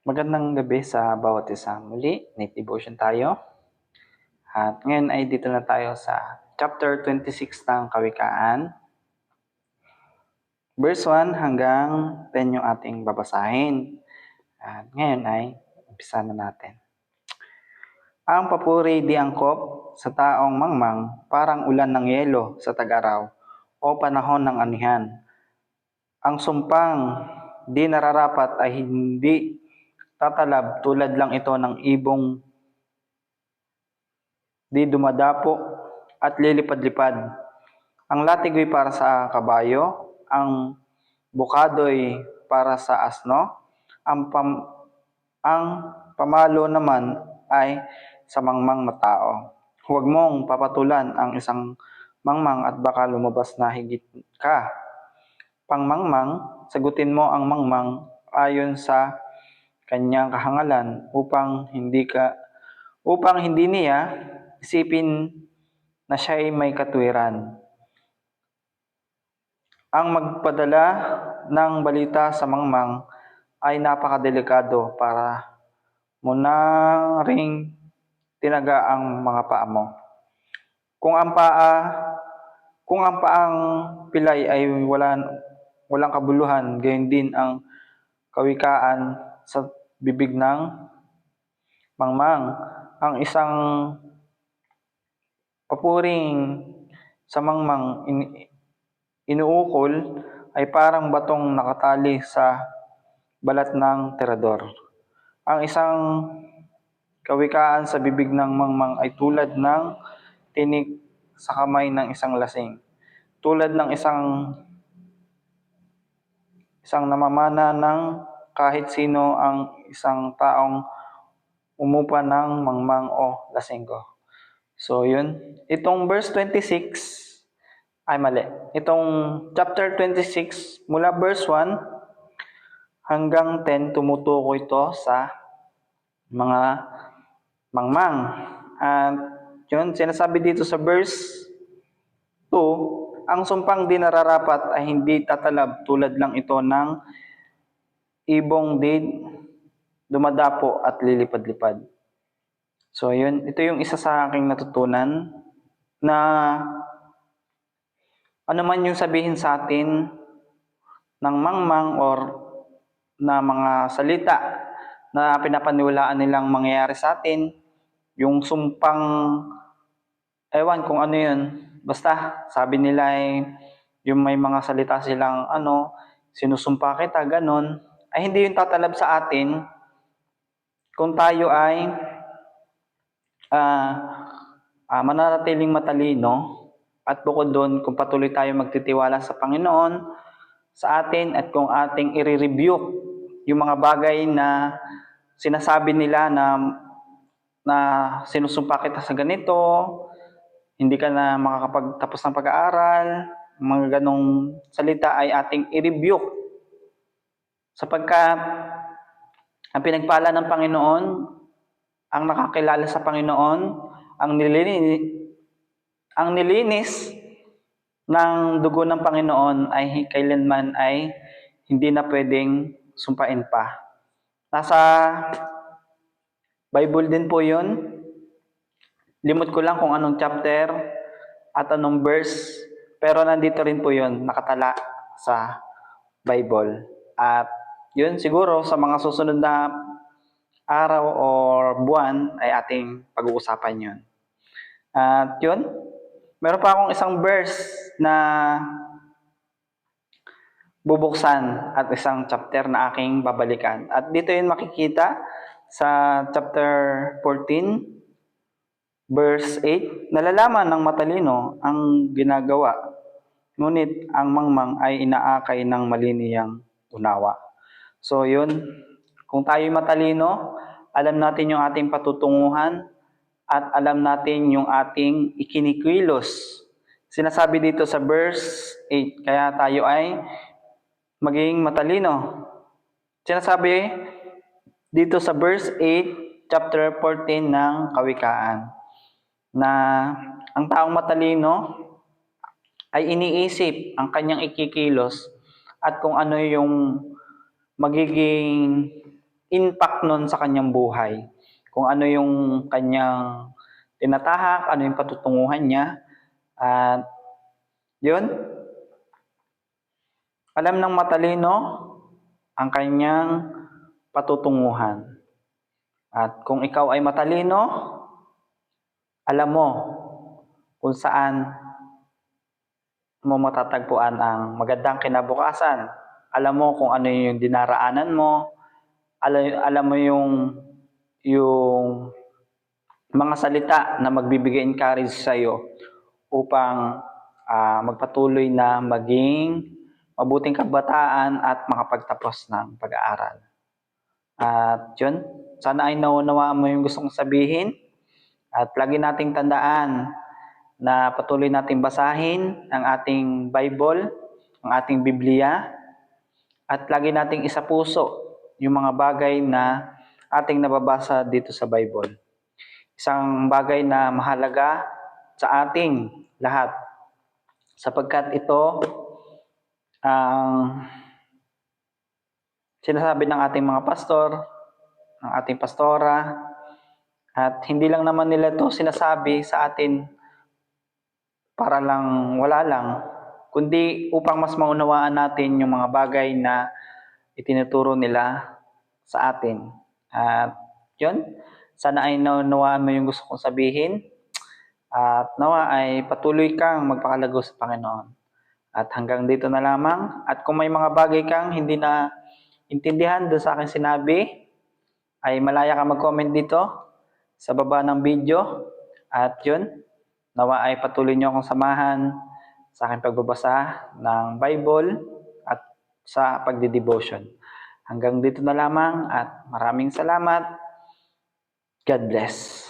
Magandang gabi sa bawat isa. Muli, night devotion tayo. At ngayon ay dito na tayo sa chapter 26 ng Kawikaan. Verse 1 hanggang 10 yung ating babasahin. At ngayon ay umpisa na natin. Ang papuri di angkop sa taong mangmang parang ulan ng yelo sa tag-araw o panahon ng anihan. Ang sumpang di nararapat ay hindi tatalab tulad lang ito ng ibong di dumadapo at lilipad-lipad. Ang latigoy para sa kabayo, ang bukadoy para sa asno, ang pamalo naman ay sa mangmang na tao. Huwag mong papatulan ang isang mangmang at baka lumabas na higit ka. Pangmangmang, sagutin mo ang mangmang ayon sa kanyang kahangalan upang hindi niya isipin na siya ay may katwiran. Ang magpadala ng balita sa mangmang ay napakadelikado para mo na ring tinaga ang mga paa mo. Kung ang paang pilay ay walang kabuluhan, gayon din ang kawikaan sa bibig ng mangmang. Ang isang papuring sa mangmang inuukol ay parang batong nakatali sa balat ng tirador. Ang isang kawikaan sa bibig ng mangmang ay tulad ng tinik sa kamay ng isang lasing. Tulad ng isang namamana ng kahit sino ang isang taong umupa ng mangmang o lasinggo. So yun, itong verse 26 ay mali. Itong chapter 26 mula verse 1 hanggang 10 tumutukoy ito sa mga mangmang. At yun, sinasabi dito sa verse 2, ang sumpang di nararapat ay hindi tatalab tulad lang ito ng ibong di dumadapo at lilipad-lipad. So yun, ito yung isa sa aking natutunan na ano man yung sabihin sa atin ng mangmang or na mga salita na pinapaniwalaan nilang mangyayari sa atin, yung sumpang, ewan kung ano yun, basta sabi nila ay yung may mga salita silang sinusumpa kita, ganon, ay hindi yung tatalab sa atin kung tayo ay mananatiling matalino at bukod doon kung patuloy tayo magtitiwala sa Panginoon sa atin at kung ating i-rebuke yung mga bagay na sinasabi nila na sinusumpa kita sa ganito, hindi ka na makakapagtapos ng pag-aaral, mga ganong salita ay ating i-rebuke sapagkat ang pinagpala ng Panginoon, ang nakakilala sa Panginoon, ang nilinis ng dugo ng Panginoon ay kailanman ay hindi na pwedeng sumpain pa. Nasa Bible din po yun. Limot ko lang kung anong chapter at anong verse, pero nandito rin po yun, nakatala sa Bible. At yun, siguro sa mga susunod na araw or buwan ay ating pag-uusapan yun. At yun, meron pa akong isang verse na bubuksan at isang chapter na aking babalikan. At dito yun makikita sa chapter 14, verse 8, nalalaman ng matalino ang ginagawa, ngunit ang mangmang ay inaakay ng maliniyang unawa. So yun, kung tayo'y matalino, alam natin yung ating patutunguhan at alam natin yung ating ikinikilos. Sinasabi dito sa verse 8, kaya tayo ay maging matalino. Sinasabi dito sa verse 8, chapter 14 ng Kawikaan, na ang taong matalino ay iniisip ang kanyang ikikilos at kung ano yung magiging impact nun sa kanyang buhay. Kung ano yung kanyang tinatahak, ano yung patutunguhan niya. At yun, alam ng matalino ang kanyang patutunguhan. At kung ikaw ay matalino, alam mo kung saan mo matatagpuan ang magandang kinabukasan. Alam mo kung ano yung dinaraanan mo. Alam mo yung mga salita na magbibigay encourage sa iyo upang magpatuloy na maging mabuting kabataan at makapagtapos ng pag-aaral. At yun, sana ay naunawaan mo yung gusto kong sabihin. At lagi nating tandaan na patuloy nating basahin ang ating Bible, ang ating Biblia, at lagi nating isapuso yung mga bagay na ating nababasa dito sa Bible. Isang bagay na mahalaga sa ating lahat sapagkat ito ang sinasabi ng ating mga pastor, ng ating pastora, at hindi lang naman nila ito sinasabi sa atin para lang wala lang, kundi upang mas maunawaan natin yung mga bagay na itinuturo nila sa atin. At yun, sana ay naunawaan mo yung gusto kong sabihin at nawa ay patuloy kang magpakalago sa Panginoon. At hanggang dito na lamang. At kung may mga bagay kang hindi na intindihan doon sa akin sinabi, ay malaya ka mag-comment dito sa baba ng video. At yun, nawa ay patuloy niyo akong samahan sa aking pagbabasa ng Bible at sa pagdidevotion. Hanggang dito na lamang at maraming salamat. God bless.